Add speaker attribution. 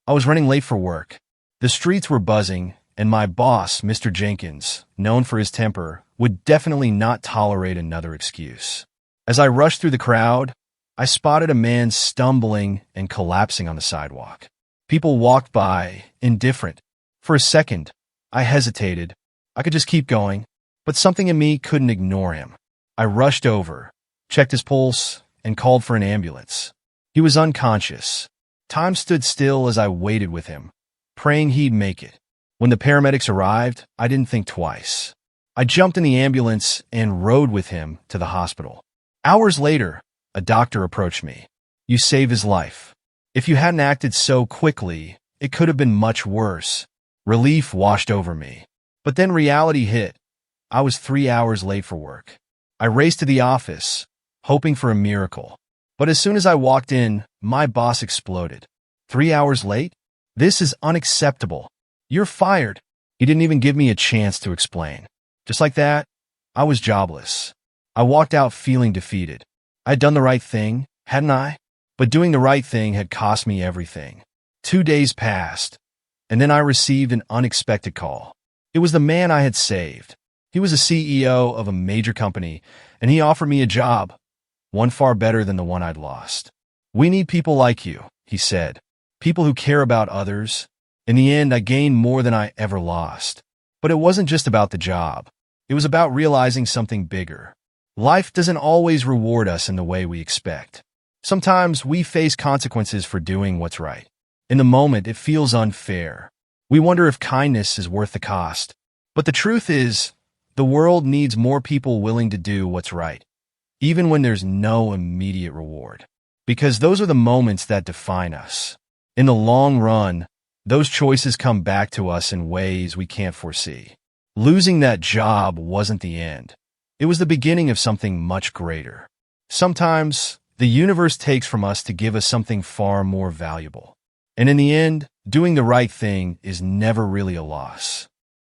Speaker 1: I was running late for work. The streets were buzzing, and my boss, Mr. Jenkins, known for his temper, would definitely not tolerate another excuse. As I rushed through the crowd, I spotted a man stumbling and collapsing on the sidewalk. People walked by, indifferent. For a second, I hesitated. I could just keep going, but something in me couldn't ignore him. I rushed over, checked his pulse, and called for an ambulance. He was unconscious. Time stood still as I waited with him, praying he'd make it. When the paramedics arrived, I didn't think twice. I jumped in the ambulance and rode with him to the hospital. Hours later, a doctor approached me. "You saved his life. If you hadn't acted so quickly, it could have been much worse." Relief washed over me. But then reality hit. I was 3 hours late for work. I raced to the office, hoping for a miracle. But as soon as I walked in, my boss exploded. "3 hours late? This is unacceptable. You're fired." He didn't even give me a chance to explain. Just like that, I was jobless. I walked out feeling defeated. I had done the right thing, hadn't I? But doing the right thing had cost me everything. 2 days passed, and then I received an unexpected call. It was the man I had saved. He was a CEO of a major company, and he offered me a job, one far better than the one I'd lost. "We need people like you," he said, "people who care about others." In the end, I gained more than I ever lost. But it wasn't just about the job. It was about realizing something bigger. Life doesn't always reward us in the way we expect. Sometimes we face consequences for doing what's right. In the moment, it feels unfair. We wonder if kindness is worth the cost. But the truth is, the world needs more people willing to do what's right, even when there's no immediate reward. Because those are the moments that define us. In the long run, those choices come back to us in ways we can't foresee. Losing that job wasn't the end. It was the beginning of something much greater. Sometimes, the universe takes from us to give us something far more valuable. And in the end, doing the right thing is never really a loss.